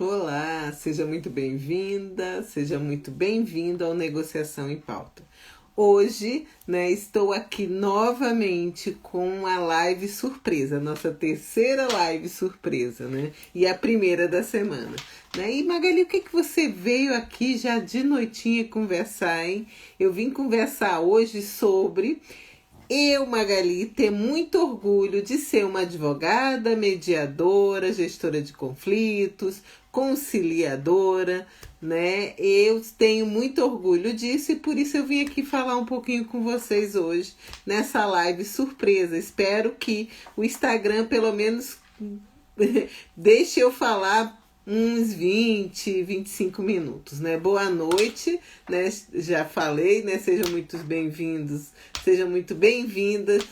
Olá, seja muito bem-vinda, seja muito bem-vindo ao Negociação em Pauta. Hoje, estou aqui novamente com a live surpresa, nossa terceira live surpresa, e a primeira da semana. E Magali, o que você veio aqui já de noitinha conversar, hein? Eu vim conversar hoje sobre Magali, ter muito orgulho de ser uma advogada, mediadora, gestora de conflitos, conciliadora, Eu tenho muito orgulho disso e por isso eu vim aqui falar um pouquinho com vocês hoje nessa live surpresa. Espero que o Instagram pelo menos deixe eu falar uns 25 minutos, Boa noite, Já falei, Sejam muito bem-vindos, sejam muito bem-vindas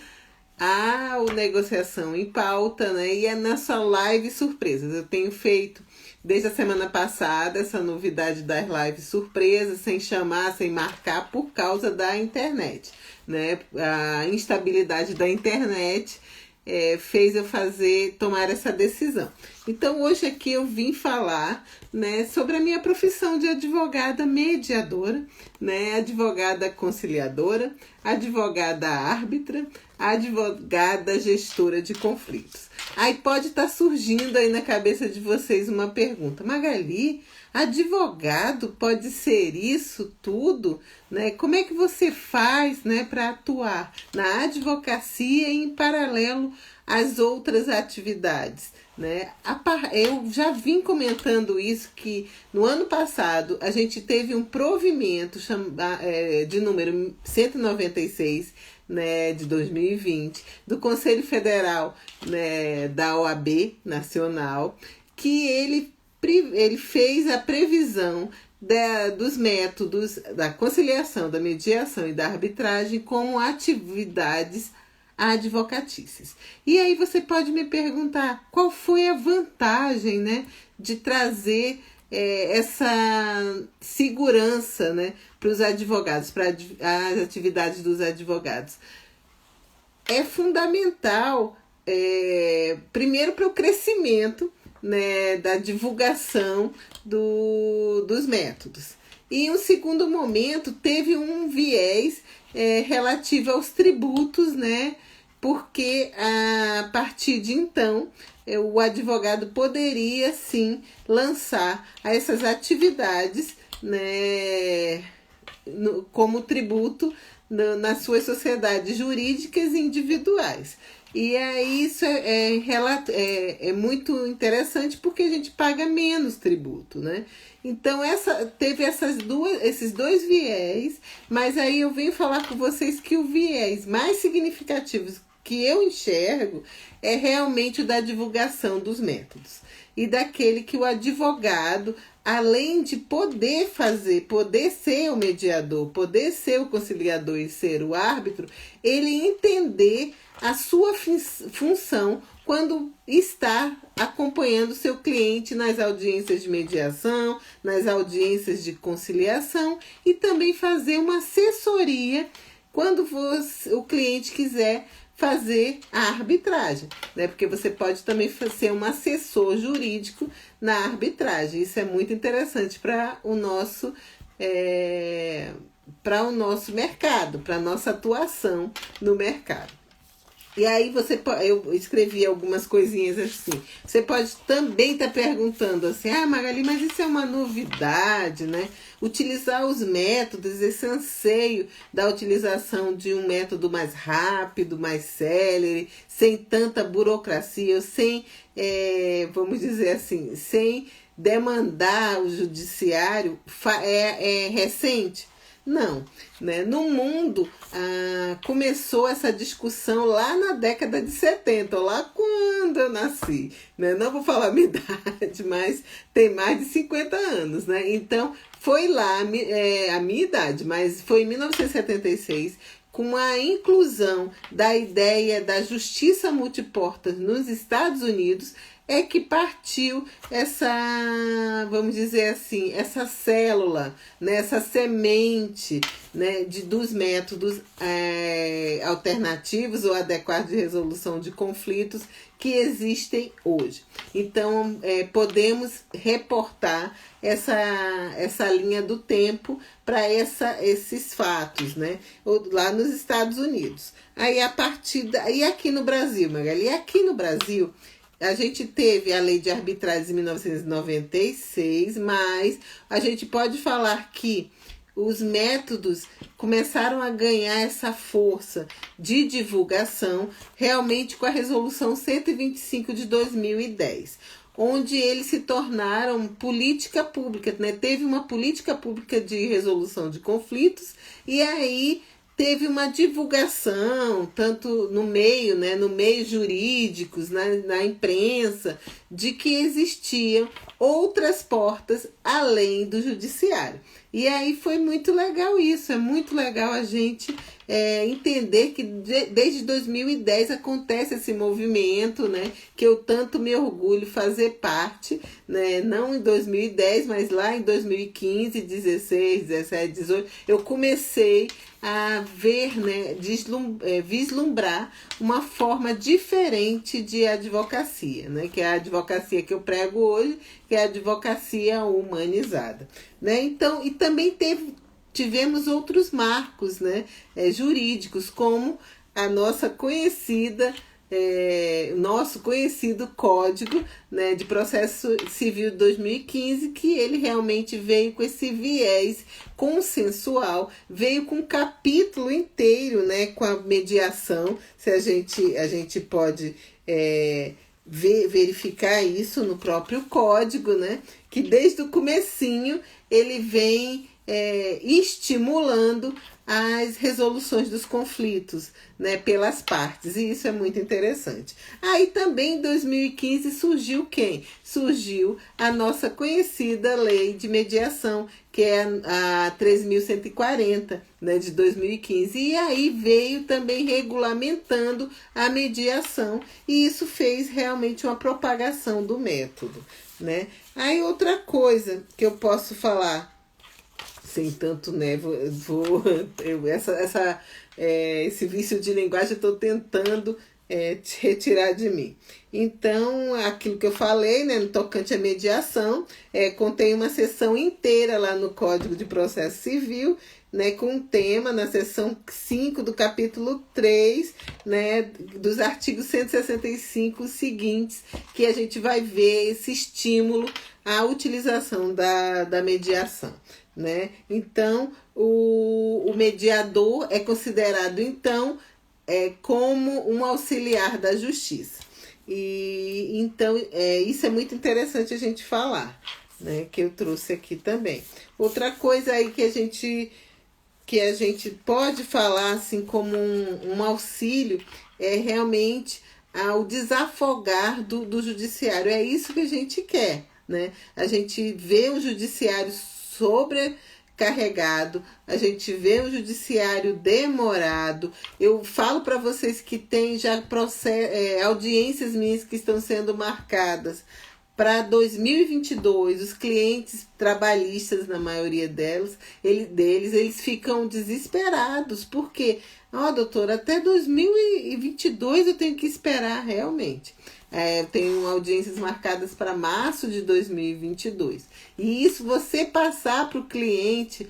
ao Negociação em Pauta, E a nossa live surpresas. Eu tenho feito desde a semana passada essa novidade das lives surpresas, sem chamar, sem marcar, por causa da internet, A instabilidade da internet fez eu tomar essa decisão. Então hoje aqui eu vim falar sobre a minha profissão de advogada mediadora, advogada conciliadora, advogada árbitra, advogada gestora de conflitos. Aí pode estar surgindo aí na cabeça de vocês uma pergunta: Magali, advogado pode ser isso tudo? Como é que você faz para atuar na advocacia e em paralelo às outras atividades? Eu já vim comentando isso, que no ano passado a gente teve um provimento de número 196, de 2020, do Conselho Federal, da OAB Nacional, que ele fez a previsão dos métodos da conciliação, da mediação e da arbitragem como atividades advocatícias. E aí você pode me perguntar qual foi a vantagem, de trazer essa segurança, para os advogados, para as atividades dos advogados. É fundamental, primeiro, para o crescimento, da divulgação dos métodos. E em um segundo momento teve um viés relativo aos tributos, porque a partir de então o advogado poderia sim lançar essas atividades como tributo nas suas sociedades jurídicas individuais. E aí isso é muito interessante porque a gente paga menos tributo, Então teve esses dois viés, mas aí eu venho falar com vocês que o viés mais significativo que eu enxergo é realmente o da divulgação dos métodos. E daquele que o advogado, além de poder ser o mediador, poder ser o conciliador e ser o árbitro, ele entender a sua função quando está acompanhando seu cliente nas audiências de mediação, nas audiências de conciliação e também fazer uma assessoria quando o cliente quiser fazer a arbitragem, Porque você pode também ser um assessor jurídico na arbitragem. Isso é muito interessante para o nosso mercado, para a nossa atuação no mercado. E aí eu escrevi algumas coisinhas assim. Você pode também estar perguntando assim: Magali, mas isso é uma novidade, Utilizar os métodos, esse anseio da utilização de um método mais rápido, mais célere, sem tanta burocracia, sem, vamos dizer assim, sem demandar o judiciário, é recente? Não, No mundo, começou essa discussão lá na década de 70, lá quando eu nasci, Não vou falar a minha idade, mas tem mais de 50 anos, Então, foi lá a minha idade, mas foi em 1976, com a inclusão da ideia da justiça multiportas nos Estados Unidos, é que partiu essa, vamos dizer assim, essa célula, né, essa semente, né, dos métodos alternativos ou adequados de resolução de conflitos que existem hoje. Então, podemos reportar essa linha do tempo para esses fatos, né? Lá nos Estados Unidos. Aí, e aqui no Brasil, Magali? E aqui no Brasil, a gente teve a lei de arbitragem em 1996, mas a gente pode falar que os métodos começaram a ganhar essa força de divulgação realmente com a Resolução 125 de 2010, onde eles se tornaram política pública, né? Teve uma política pública de resolução de conflitos e aí teve uma divulgação, tanto no meio, né, no meio jurídicos, na imprensa, de que existiam outras portas além do judiciário. E aí foi muito legal isso, é muito legal a gente entender que desde 2010 acontece esse movimento, né, que eu tanto me orgulho fazer parte, né, não em 2010, mas lá em 2015, 16, 17, 18, eu comecei a ver, né, vislumbrar uma forma diferente de advocacia, né, que é a advocacia que eu prego hoje, que é a advocacia humanizada, né? Então, e também tivemos outros marcos, né, jurídicos, como a nosso conhecido Código, né, de Processo Civil de 2015, que ele realmente veio com esse viés consensual, veio com um capítulo inteiro, né, com a mediação, se a gente pode verificar isso no próprio código, né, que desde o comecinho ele vem estimulando as resoluções dos conflitos, né, pelas partes, e isso é muito interessante. Aí também em 2015 surgiu quem? Surgiu a nossa conhecida lei de mediação, que é a 3.140, né, de 2015, e aí veio também regulamentando a mediação, e isso fez realmente uma propagação do método, né? Aí outra coisa que eu posso falar, sem tanto, né, esse vício de linguagem eu estou tentando retirar de mim. Então, aquilo que eu falei, né, no tocante à mediação, contém uma seção inteira lá no Código de Processo Civil, né, com um tema na seção 5 do capítulo 3, né, dos artigos 165 seguintes, que a gente vai ver esse estímulo à utilização da mediação, né? Então, o mediador é considerado, então, como um auxiliar da justiça. E então, isso é muito interessante a gente falar, né, que eu trouxe aqui também. Outra coisa aí que a gente pode falar assim como um auxílio é realmente ao desafogar do judiciário. É isso que a gente quer, né? A gente vê o judiciário sobrecarregado, a gente vê o judiciário demorado. Eu falo para vocês que tem já audiências minhas que estão sendo marcadas para 2022, os clientes trabalhistas, na maioria deles, eles ficam desesperados, porque, doutora, até 2022 eu tenho que esperar realmente. Eu tenho audiências marcadas para março de 2022. E isso, você passar para o cliente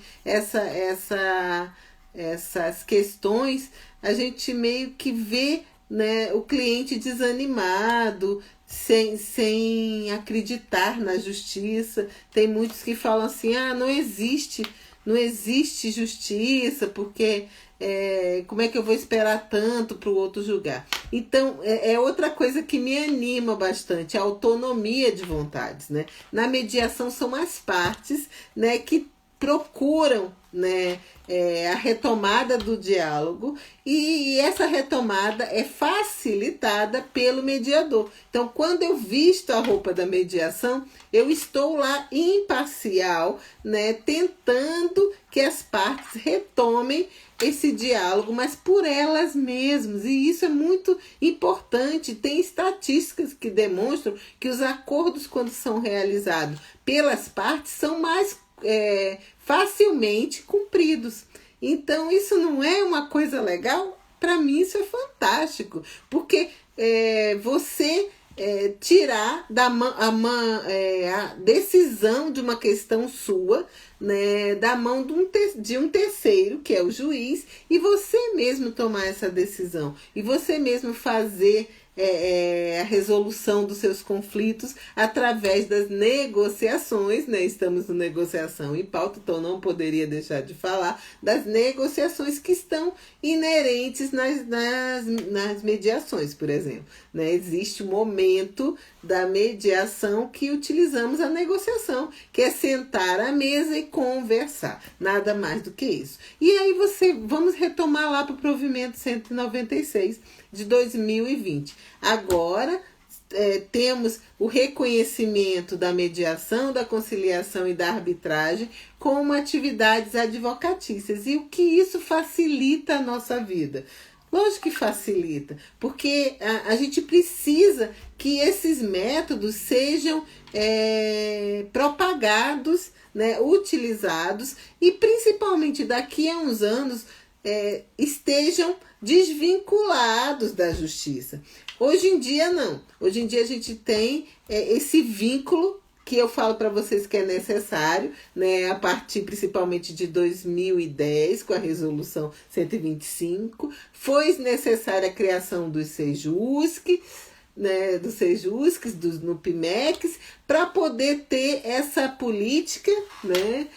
essas questões, a gente meio que vê, né, o cliente desanimado, sem acreditar na justiça. Tem muitos que falam assim, não existe justiça, porque como é que eu vou esperar tanto para o outro julgar? Então, é outra coisa que me anima bastante, a autonomia de vontades, né? Na mediação são as partes, né, que procuram, né, a retomada do diálogo, e essa retomada é facilitada pelo mediador. Então, quando eu visto a roupa da mediação, eu estou lá imparcial, né, tentando que as partes retomem esse diálogo, mas por elas mesmas. E isso é muito importante. Tem estatísticas que demonstram que os acordos, quando são realizados pelas partes, são mais facilmente cumpridos. Então, isso não é uma coisa legal? Para mim, isso é fantástico, porque você tirar a decisão de uma questão sua, né, da mão de um terceiro, que é o juiz, e você mesmo tomar essa decisão, e você mesmo fazer a resolução dos seus conflitos através das negociações, né? Estamos no Negociação em Pauta, então não poderia deixar de falar das negociações que estão inerentes nas mediações, por exemplo, né? Existe um momento da mediação que utilizamos a negociação, que é sentar à mesa e conversar, nada mais do que isso. E aí vamos retomar lá para o provimento 196 de 2020. Agora temos o reconhecimento da mediação, da conciliação e da arbitragem como atividades advocatícias. E o que isso facilita a nossa vida? Lógico que facilita, porque a gente precisa que esses métodos sejam propagados, né, utilizados, e principalmente daqui a uns anos estejam desvinculados da justiça. Hoje em dia não. Hoje em dia a gente tem esse vínculo que eu falo para vocês que é necessário, né, a partir principalmente de 2010, com a resolução 125, foi necessária a criação dos SEJUSC, né, dos SEJUSCs, dos NUPMECs, para poder ter essa política, né,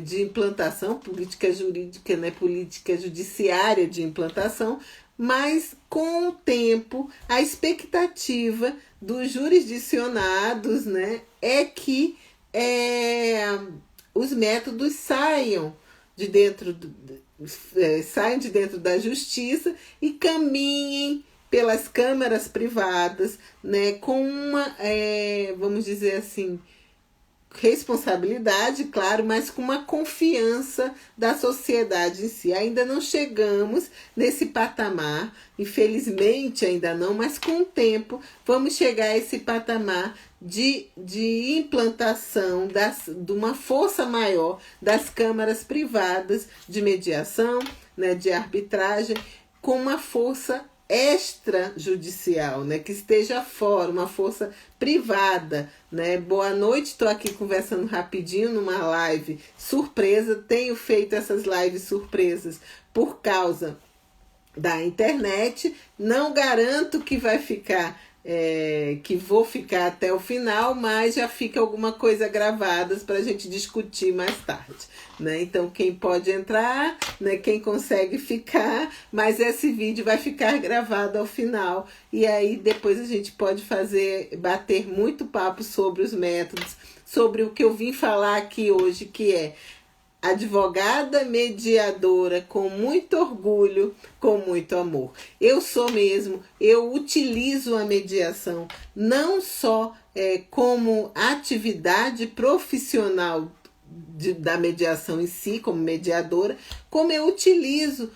de implantação, política jurídica, né, política judiciária de implantação, mas com o tempo, a expectativa dos jurisdicionados, né, é que os métodos saiam de dentro da justiça e caminhem pelas câmaras privadas, né, com uma, vamos dizer assim, responsabilidade, claro, mas com uma confiança da sociedade em si. Ainda não chegamos nesse patamar, infelizmente ainda não, mas com o tempo vamos chegar a esse patamar de implantação de uma força maior das câmaras privadas de mediação, né, de arbitragem, com uma força extrajudicial, né, que esteja fora, uma força privada, né? Boa noite, estou aqui conversando rapidinho numa live surpresa. Tenho feito essas lives surpresas por causa da internet. Não garanto que vai ficar que vou ficar até o final, mas já fica alguma coisa gravadas para a gente discutir mais tarde, né? Então, quem pode entrar, né? Quem consegue ficar, mas esse vídeo vai ficar gravado ao final, e aí depois a gente pode bater muito papo sobre os métodos, sobre o que eu vim falar aqui hoje, que é advogada mediadora com muito orgulho, com muito amor. Eu utilizo a mediação não só como atividade profissional da mediação em si, como mediadora, como eu utilizo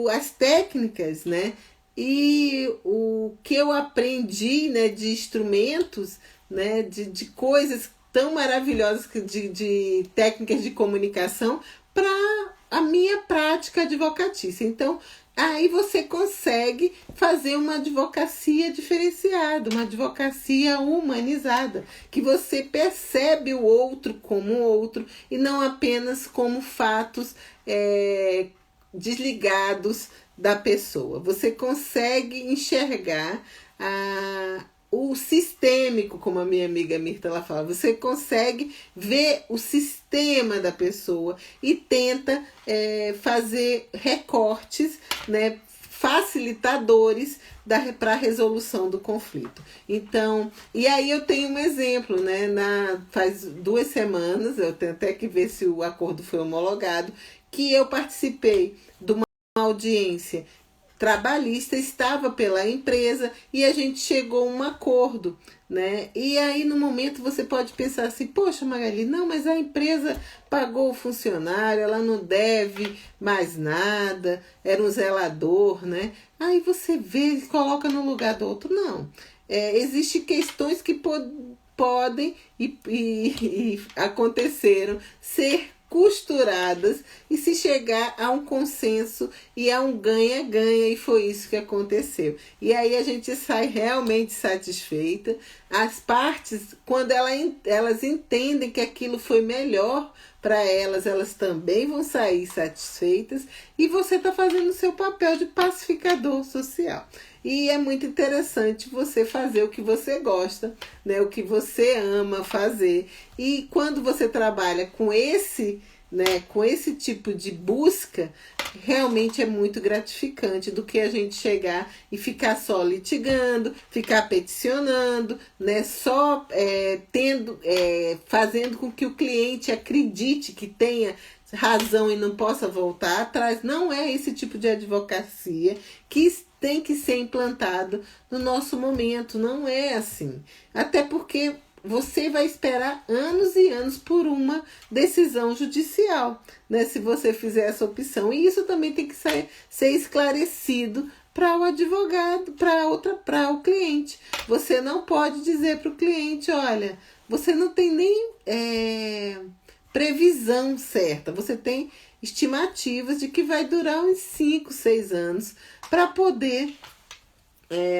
as técnicas, né? E o que eu aprendi, né, de instrumentos, né, de coisas tão maravilhosas, de técnicas de comunicação para a minha prática advocatícia. Então, aí você consegue fazer uma advocacia diferenciada, uma advocacia humanizada, que você percebe o outro como outro e não apenas como fatos desligados da pessoa. Você consegue enxergar o sistêmico, como a minha amiga Mirta ela fala. Você consegue ver o sistema da pessoa e tenta fazer recortes, né, facilitadores para a resolução do conflito. Então, e aí eu tenho um exemplo, né? Faz 2 semanas, eu tenho até que ver se o acordo foi homologado, que eu participei de uma audiência trabalhista, estava pela empresa e a gente chegou a um acordo, né? E aí no momento você pode pensar assim, poxa Magali, não, mas a empresa pagou o funcionário, ela não deve mais nada, era um zelador, né? Aí você vê e coloca no lugar do outro, não. Existem questões que podem e aconteceram ser costuradas e se chegar a um consenso e a um ganha-ganha, e foi isso que aconteceu. E aí a gente sai realmente satisfeita. As partes, quando elas entendem que aquilo foi melhor para elas também vão sair satisfeitas, e você está fazendo o seu papel de pacificador social. E é muito interessante você fazer o que você gosta, né? O que você ama fazer. E quando você trabalha com esse tipo de busca, realmente é muito gratificante do que a gente chegar e ficar só litigando, ficar peticionando, né? Só fazendo com que o cliente acredite que tenha razão e não possa voltar atrás. Não é esse tipo de advocacia que tem que ser implantado no nosso momento. Não é assim. Até porque você vai esperar anos e anos por uma decisão judicial, né? Se você fizer essa opção. E isso também tem que ser esclarecido para o advogado, para o cliente. Você não pode dizer para o cliente, olha, você não tem nem previsão certa. Você tem estimativas de que vai durar uns 5, 6 anos para poder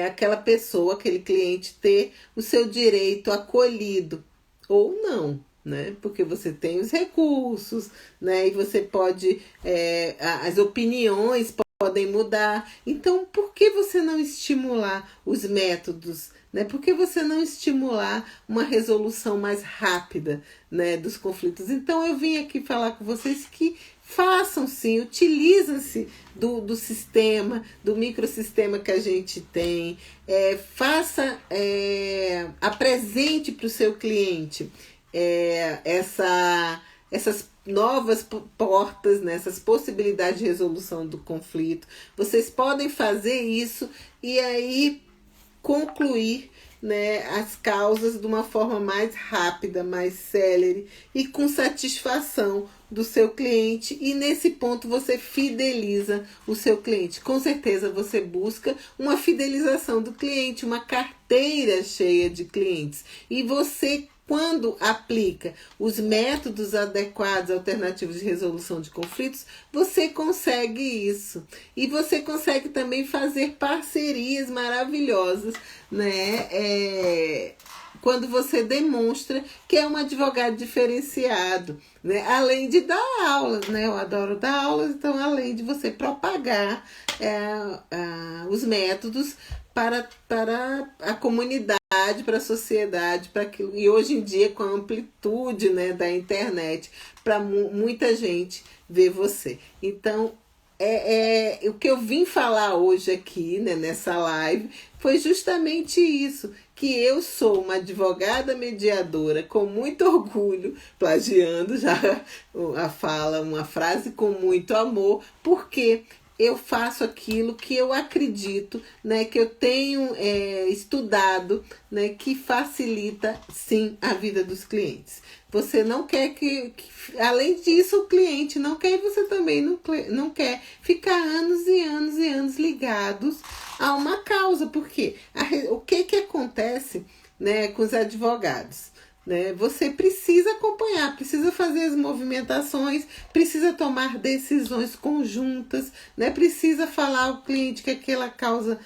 aquela pessoa, aquele cliente ter o seu direito acolhido ou não, né? Porque você tem os recursos, né? E você pode, as opiniões podem mudar. Então, por que você não estimular os métodos, né? Por que você não estimular uma resolução mais rápida, né, dos conflitos? Então, eu vim aqui falar com vocês que façam sim, utilizem-se do sistema, do microsistema que a gente tem, apresente para o seu cliente essas novas portas, né, essas possibilidades de resolução do conflito. Vocês podem fazer isso e aí concluir, né, as causas de uma forma mais rápida, mais célere e com satisfação do seu cliente, e nesse ponto você fideliza o seu cliente. Com certeza você busca uma fidelização do cliente, uma carteira cheia de clientes, e você, quando aplica os métodos adequados, alternativos de resolução de conflitos, você consegue isso. E você consegue também fazer parcerias maravilhosas, né? Quando você demonstra que é um advogado diferenciado, né? Além de dar aulas, né? Eu adoro dar aulas, então além de você propagar os métodos para a comunidade, para a sociedade, para aquilo. E hoje em dia, com a amplitude, né, da internet, para muita gente ver você. Então, o que eu vim falar hoje aqui, né, nessa live, foi justamente isso, que eu sou uma advogada mediadora com muito orgulho, plagiando já uma frase com muito amor, porque eu faço aquilo que eu acredito, né, que eu tenho estudado, né, que facilita, sim, a vida dos clientes. Você não quer além disso, o cliente não quer, e você também não quer ficar anos e anos e anos ligados a uma causa. Porque o que acontece, né, com os advogados? Né? Você precisa acompanhar, precisa fazer as movimentações, precisa tomar decisões conjuntas, né? Precisa falar ao cliente que aquela causa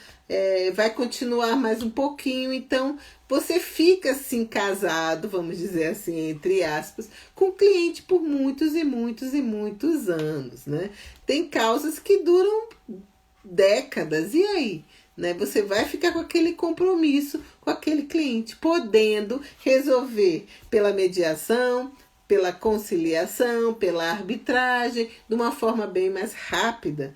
vai continuar mais um pouquinho. Então, você fica assim casado, vamos dizer assim, entre aspas, com o cliente por muitos e muitos e muitos anos. Né? Tem causas que duram décadas, e aí? Né? Você vai ficar com aquele compromisso com aquele cliente, podendo resolver pela mediação, pela conciliação, pela arbitragem, de uma forma bem mais rápida,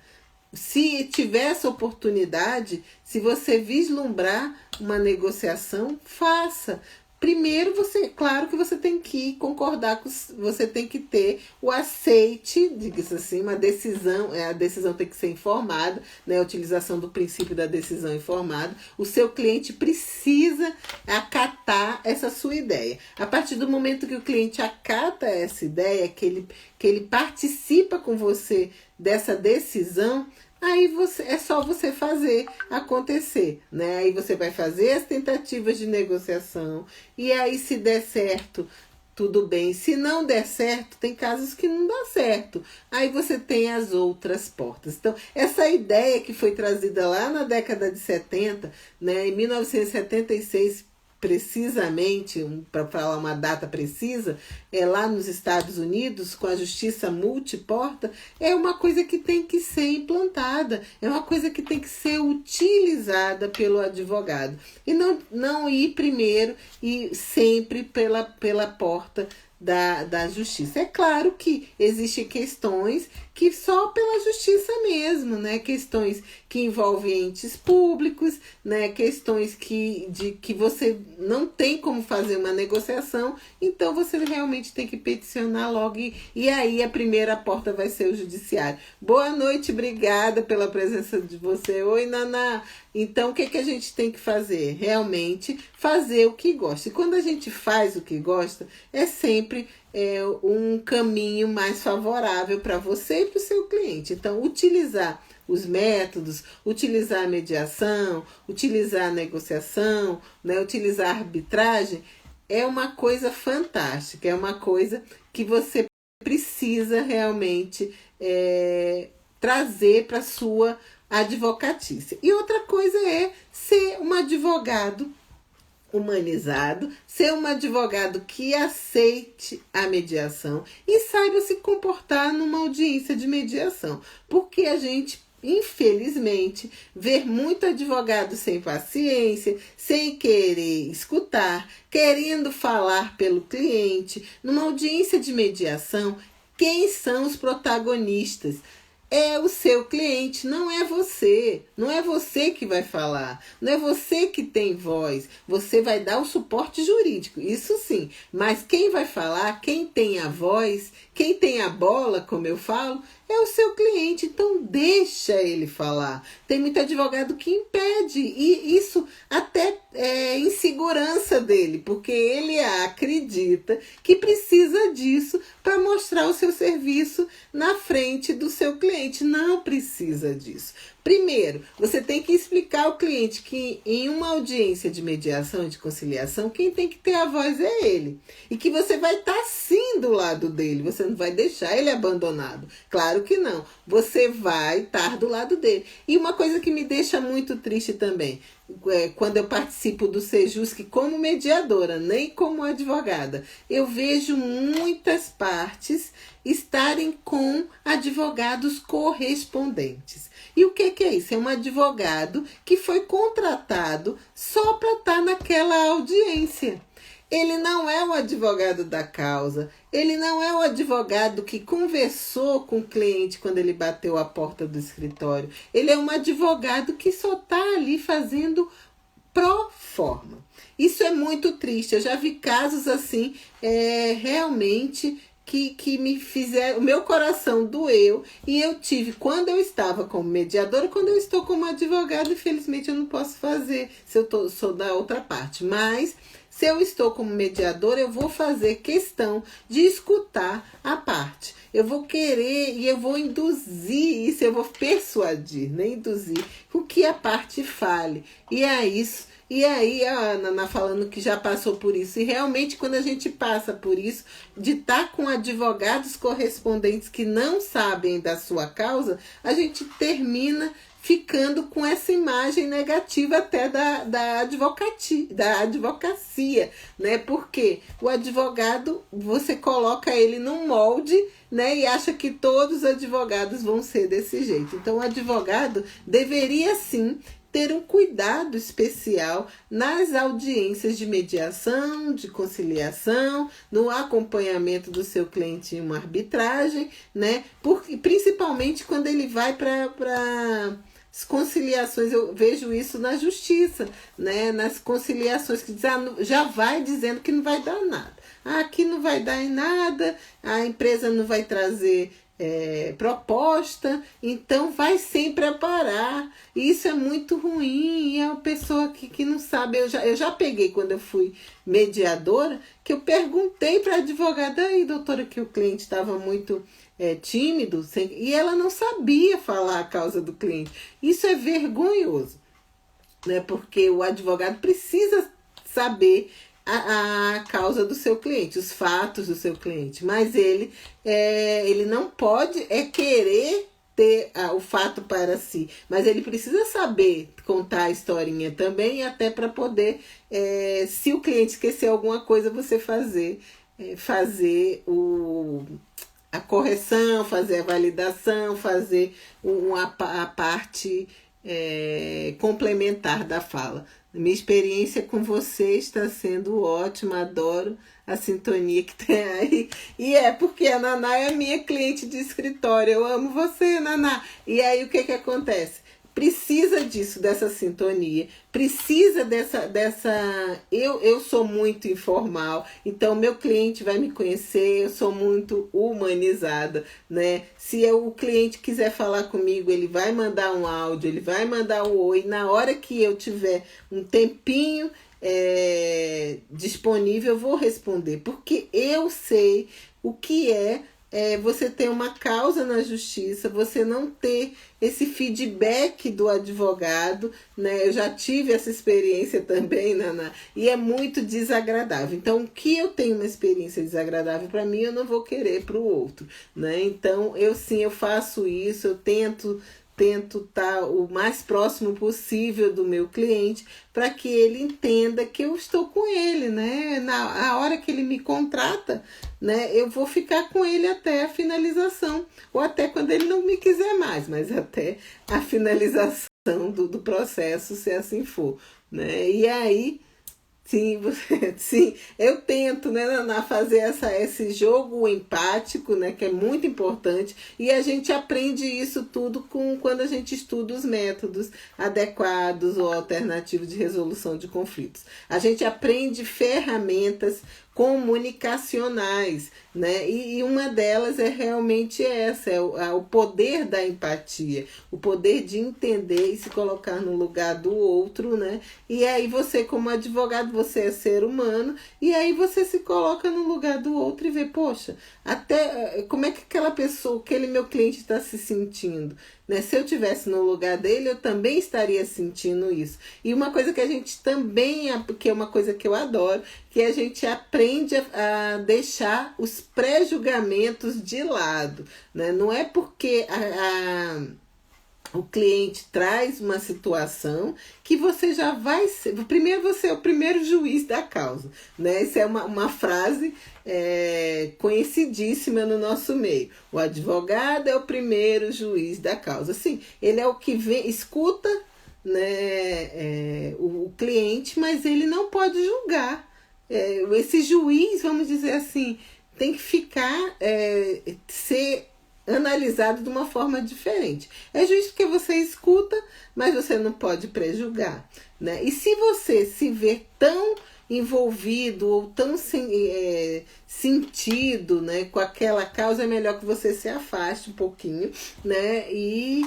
se tiver essa oportunidade, se você vislumbrar uma negociação, faça. Primeiro, claro que você tem que concordar com, você tem que ter o aceite, diga-se assim, uma decisão, a decisão tem que ser informada, né, a utilização do princípio da decisão informada. O seu cliente precisa acatar essa sua ideia. A partir do momento que o cliente acata essa ideia, que ele participa com você dessa decisão, aí é só você fazer acontecer, né? Aí você vai fazer as tentativas de negociação e aí se der certo, tudo bem. Se não der certo, tem casos que não dá certo. Aí você tem as outras portas. Então, essa ideia que foi trazida lá na década de 70, né, em 1976, precisamente, para falar uma data precisa, lá nos Estados Unidos, com a justiça multiporta, é uma coisa que tem que ser implantada, é uma coisa que tem que ser utilizada pelo advogado. E não ir primeiro e sempre pela porta da justiça. É claro que existem questões que só pela justiça mesmo, né? Questões que envolvem entes públicos, né? Questões que você não tem como fazer uma negociação, então você realmente tem que peticionar logo e aí a primeira porta vai ser o judiciário. Boa noite, obrigada pela presença de você. Oi, Naná. Então, o que a gente tem que fazer? Realmente fazer o que gosta. E quando a gente faz o que gosta, é sempre um caminho mais favorável para você e para o seu cliente. Então, utilizar os métodos, utilizar a mediação, utilizar a negociação, né, utilizar a arbitragem, é uma coisa fantástica, é uma coisa que você precisa realmente trazer para a sua advocatícia. E outra coisa é ser um advogado humanizado, ser um advogado que aceite a mediação e saiba se comportar numa audiência de mediação, porque a gente infelizmente vê muito advogado sem paciência, sem querer escutar, querendo falar pelo cliente. Numa audiência de mediação, quem são os protagonistas? É o seu cliente, não é você. Não é você que vai falar. Não é você que tem voz. Você vai dar o suporte jurídico, isso sim. Mas quem vai falar, quem tem a voz, quem tem a bola, como eu falo, é o seu cliente. Então deixa ele falar. Tem muito advogado que impede. E isso até é insegurança dele, porque ele acredita que precisa disso para mostrar o seu serviço na frente do seu cliente. Não precisa disso. Primeiro, você tem que explicar ao cliente que em uma audiência de mediação e de conciliação, quem tem que ter a voz é ele. E que você vai estar sim do lado dele, você não vai deixar ele abandonado. Claro que não, você vai estar do lado dele. E uma coisa que me deixa muito triste também, quando eu participo do Sejusc como mediadora, nem como advogada, eu vejo muitas partes estarem com advogados correspondentes. E o que é isso? É um advogado que foi contratado só para estar naquela audiência. Ele não é o advogado da causa, ele não é o advogado que conversou com o cliente quando ele bateu a porta do escritório. Ele é um advogado que só está ali fazendo pro forma. Isso é muito triste. Eu já vi casos assim, realmente que me fizeram, o meu coração doeu, e eu tive, quando eu estava como mediadora, quando eu estou como advogada, infelizmente eu não posso fazer, se eu sou da outra parte, mas se eu estou como mediadora, eu vou fazer questão de escutar a parte. Eu vou querer e eu vou induzir isso, eu vou persuadir, nem induzir, o que a parte fale. E é isso. E aí a Naná falando que já passou por isso. E realmente quando a gente passa por isso, de estar com advogados correspondentes que não sabem da sua causa, a gente termina ficando com essa imagem negativa até da advocacia, né? Porque o advogado, você coloca ele num molde, né? E acha que todos os advogados vão ser desse jeito. Então, o advogado deveria, sim, ter um cuidado especial nas audiências de mediação, de conciliação, no acompanhamento do seu cliente em uma arbitragem, né? Porque, principalmente quando ele vai para as conciliações, eu vejo isso na justiça, né? Nas conciliações que diz, já vai dizendo que não vai dar nada. Aqui não vai dar em nada, a empresa não vai trazer proposta, então vai sempre parar. Isso é muito ruim, e é uma pessoa que não sabe. Eu já peguei, quando eu fui mediadora, que eu perguntei para a advogada, aí, doutora, que o cliente estava muito tímido, e ela não sabia falar a causa do cliente. Isso é vergonhoso, né? Porque o advogado precisa saber a causa do seu cliente, os fatos do seu cliente, mas ele não pode querer ter o fato para si, mas ele precisa saber contar a historinha também, até para poder, se o cliente esquecer alguma coisa, você fazer a correção, fazer a validação, fazer a parte complementar da fala. Minha experiência com você está sendo ótima, adoro a sintonia que tem aí. E porque a Naná é minha cliente de escritório, eu amo você, Naná. E aí o que acontece? Precisa disso, dessa sintonia, precisa eu sou muito informal, então meu cliente vai me conhecer, eu sou muito humanizada, né? Se o cliente quiser falar comigo, ele vai mandar um áudio, ele vai mandar um oi, na hora que eu tiver um tempinho disponível, eu vou responder, porque eu sei o que você ter uma causa na justiça, você não ter esse feedback do advogado, né? Eu já tive essa experiência também, Naná, e é muito desagradável. Então, o que eu tenho uma experiência desagradável para mim, eu não vou querer para o outro, né? Então, eu faço isso, eu tento estar o mais próximo possível do meu cliente, para que ele entenda que eu estou com ele, né? Na hora que ele me contrata, né, eu vou ficar com ele até a finalização, ou até quando ele não me quiser mais, mas até a finalização do processo, se assim for, né? E aí, sim, eu tento, né, Naná, fazer esse jogo empático, né, que é muito importante, e a gente aprende isso tudo quando a gente estuda os métodos adequados ou alternativos de resolução de conflitos. A gente aprende ferramentas comunicacionais, né? E uma delas é realmente essa, o poder da empatia, o poder de entender e se colocar no lugar do outro, né? E aí você, como advogado, você é ser humano, e aí você se coloca no lugar do outro e vê, poxa, até como é que aquela pessoa, aquele meu cliente está se sentindo, né? Se eu estivesse no lugar dele, eu também estaria sentindo isso. E uma coisa que a gente também, que é uma coisa que eu adoro, que a gente aprende a deixar os pré-julgamentos de lado, né? Não é porque o cliente traz uma situação que você já vai ser... Primeiro, você é o primeiro juiz da causa, né? Essa é uma frase conhecidíssima no nosso meio. O advogado é o primeiro juiz da causa. Sim, ele é o que escuta, né, o cliente, mas ele não pode julgar. Esse juiz, vamos dizer assim, tem que ser analisado de uma forma diferente. É juiz porque você escuta, mas você não pode prejulgar, né? E se você se vê tão envolvido ou tão sentido, né, com aquela causa, é melhor que você se afaste um pouquinho, né? E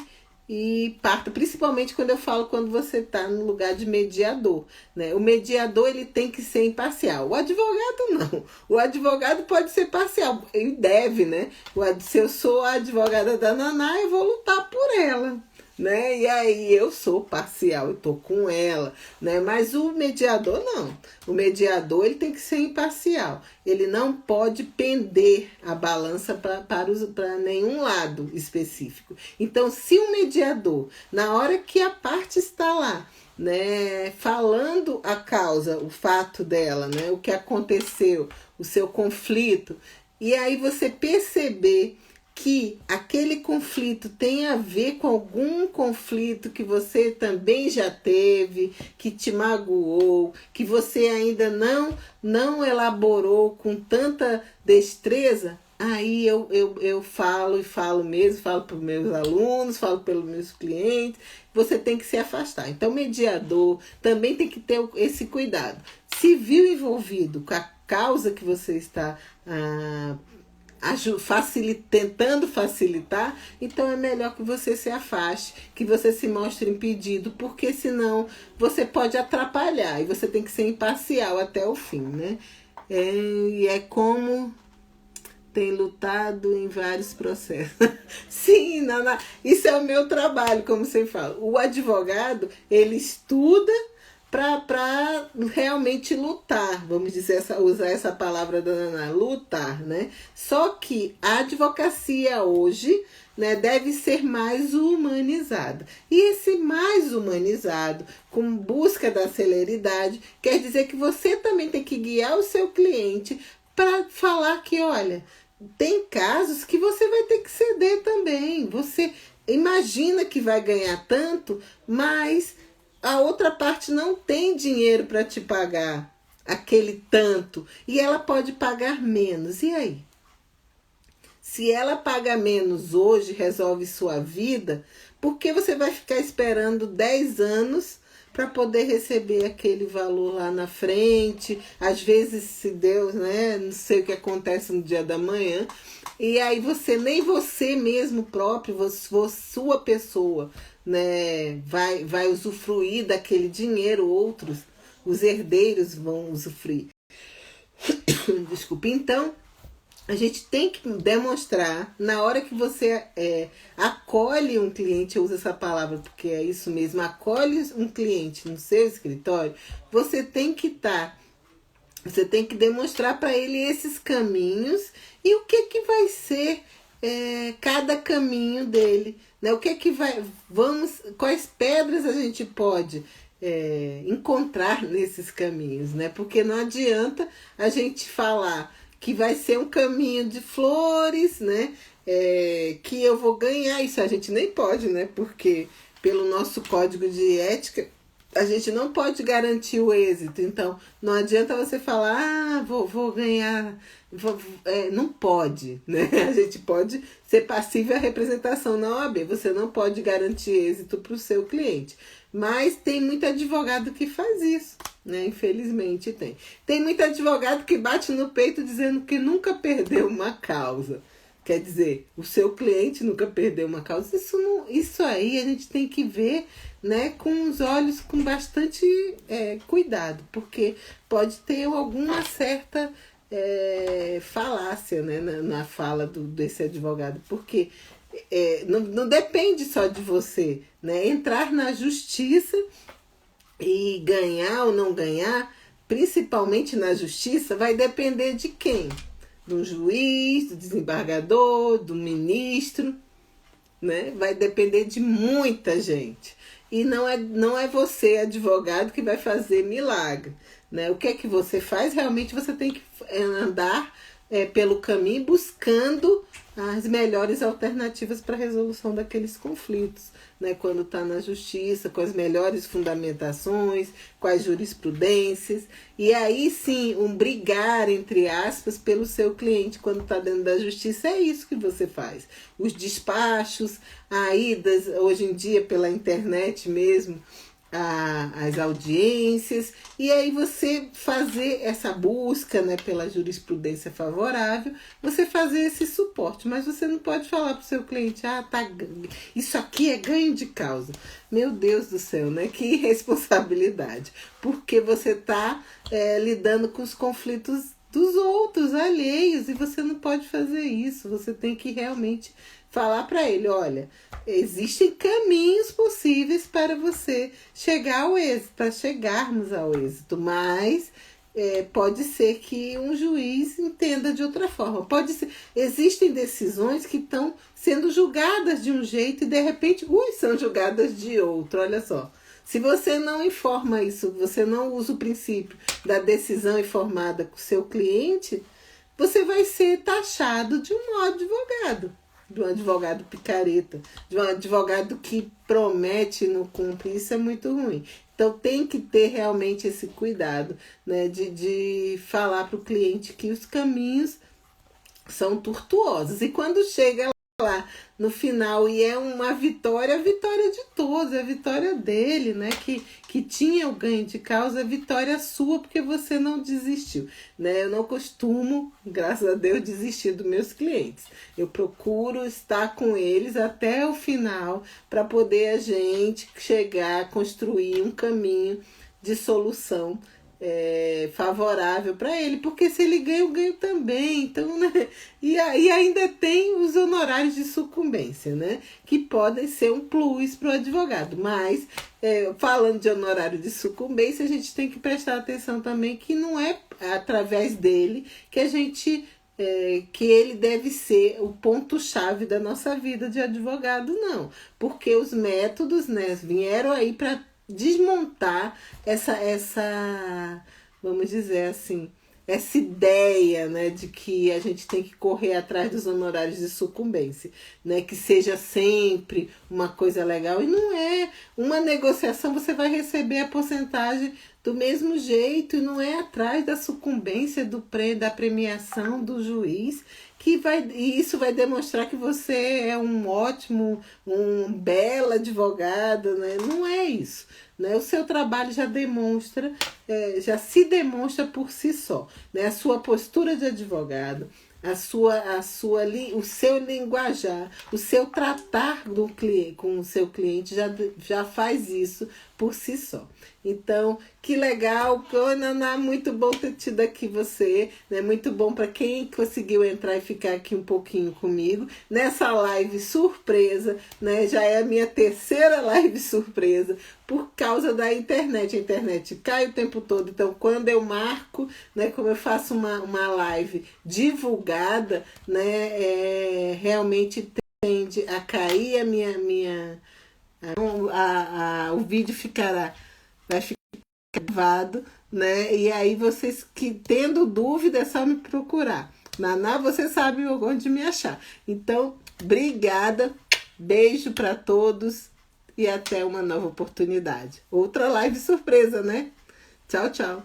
parta, principalmente quando você está no lugar de mediador, né? O mediador, ele tem que ser imparcial. O advogado não. O advogado pode ser parcial, ele deve, né? Se eu sou a advogada da Naná, eu vou lutar por ela, né? E aí eu sou parcial, eu tô com ela, né? Mas o mediador não. O mediador, ele tem que ser imparcial. Ele não pode pender a balança para nenhum lado específico. Então, se o mediador, na hora que a parte está lá, né, falando a causa, o fato dela, né, o que aconteceu, o seu conflito, e aí você perceber que aquele conflito tem a ver com algum conflito que você também já teve, que te magoou, que você ainda não elaborou com tanta destreza, aí eu falo e falo mesmo, falo para os meus alunos, falo pelos meus clientes, você tem que se afastar. Então, o mediador também tem que ter esse cuidado. Se viu envolvido com a causa que você está tentando facilitar, então é melhor que você se afaste, que você se mostre impedido, porque senão você pode atrapalhar e você tem que ser imparcial até o fim, né? E é como tem lutado em vários processos. Sim, isso é o meu trabalho, como você fala. O advogado, ele estuda para realmente lutar, vamos dizer, usar essa palavra da Naná, lutar, né? Só que a advocacia hoje, né, deve ser mais humanizada. E esse mais humanizado, com busca da celeridade, quer dizer que você também tem que guiar o seu cliente para falar que, olha, tem casos que você vai ter que ceder também. Você imagina que vai ganhar tanto, mas a outra parte não tem dinheiro para te pagar aquele tanto e ela pode pagar menos. E aí? Se ela paga menos hoje, resolve sua vida, por que você vai ficar esperando 10 anos para poder receber aquele valor lá na frente? Às vezes, se Deus, né, não sei o que acontece no dia da manhã, e aí nem você mesmo próprio, sua pessoa, né, vai usufruir daquele dinheiro, outros, os herdeiros vão usufruir. Desculpe. Então, a gente tem que demonstrar, na hora que você acolhe um cliente, eu uso essa palavra porque é isso mesmo, acolhe um cliente no seu escritório, você tem que demonstrar para ele esses caminhos e o que vai ser cada caminho dele, né? O que quais pedras a gente pode encontrar nesses caminhos, né? Porque não adianta a gente falar que vai ser um caminho de flores, né? Que eu vou ganhar. Isso a gente nem pode, né? Porque pelo nosso código de ética, a gente não pode garantir o êxito. Então, não adianta você falar, vou ganhar. Não pode, né? A gente pode ser passível à representação na OAB. Você não pode garantir êxito para o seu cliente. Mas tem muito advogado que faz isso, né? Infelizmente tem. Tem muito advogado que bate no peito dizendo que nunca perdeu uma causa. Quer dizer, o seu cliente nunca perdeu uma causa. Isso aí a gente tem que ver, né, com os olhos, com bastante cuidado, porque pode ter alguma certa falácia, né, na fala desse advogado, porque não depende só de você, né? Entrar na justiça e ganhar ou não ganhar, principalmente na justiça, vai depender de quem? Do juiz, do desembargador, do ministro, né? Vai depender de muita gente. E não é você, advogado, que vai fazer milagre, né? O que é que você faz? Realmente você tem que andar pelo caminho buscando as melhores alternativas para a resolução daqueles conflitos, né? Quando está na justiça, com as melhores fundamentações, com as jurisprudências, e aí sim, brigar, entre aspas, pelo seu cliente quando está dentro da justiça, é isso que você faz. Os despachos, hoje em dia pela internet mesmo, as audiências, e aí você fazer essa busca, né, pela jurisprudência favorável, você fazer esse suporte, mas você não pode falar para o seu cliente, isso aqui é ganho de causa. Meu Deus do céu, né? Que irresponsabilidade, porque você está lidando com os conflitos dos outros, alheios, e você não pode fazer isso. Você tem que realmente falar para ele, olha, existem caminhos possíveis para você chegar ao êxito, para chegarmos ao êxito, mas pode ser que um juiz entenda de outra forma. Existem decisões que estão sendo julgadas de um jeito e de repente, são julgadas de outro, olha só. Se você não informa isso, você não usa o princípio da decisão informada com o seu cliente, você vai ser taxado de um mau advogado, de um advogado picareta, de um advogado que promete e não cumpre. Isso é muito ruim. Então tem que ter realmente esse cuidado, né, de falar para o cliente que os caminhos são tortuosos. E quando chega lá no final e é uma vitória, a vitória de todos, a vitória dele, né? Que tinha o ganho de causa, a vitória sua, porque você não desistiu, né? Eu não costumo, graças a Deus, desistir dos meus clientes. Eu procuro estar com eles até o final para poder a gente chegar, construir um caminho de solução favorável para ele, porque se ele ganha, eu ganho também. Então, né? E ainda tem os honorários de sucumbência, né? Que podem ser um plus para o advogado. Mas, falando de honorário de sucumbência, a gente tem que prestar atenção também que não é através dele que a gente que ele deve ser o ponto-chave da nossa vida de advogado, não. Porque os métodos, né, vieram aí para desmontar essa, vamos dizer assim, essa ideia, né, de que a gente tem que correr atrás dos honorários de sucumbência, né, que seja sempre uma coisa legal. E não é. Uma negociação você vai receber a porcentagem do mesmo jeito, e não é atrás da sucumbência da premiação do juiz e isso vai demonstrar que você é um ótimo, um belo advogado, né? Não é isso, né? O seu trabalho já demonstra, já se demonstra por si só, né? A sua postura de advogado, o seu linguajar, o seu tratar com o seu cliente já faz isso por si só. Então, que legal, Naná, muito bom ter tido aqui você, né? Muito bom para quem conseguiu entrar e ficar aqui um pouquinho comigo nessa live surpresa, né? Já é a minha terceira live surpresa por causa da internet. A internet cai o tempo todo, então quando eu marco, né, como eu faço uma live divulgada, né, realmente tende a cair o vídeo vai ficar gravado, né? E aí vocês que tendo dúvida é só me procurar. Naná, você sabe onde me achar. Então, obrigada, beijo para todos e até uma nova oportunidade. Outra live surpresa, né? Tchau, tchau.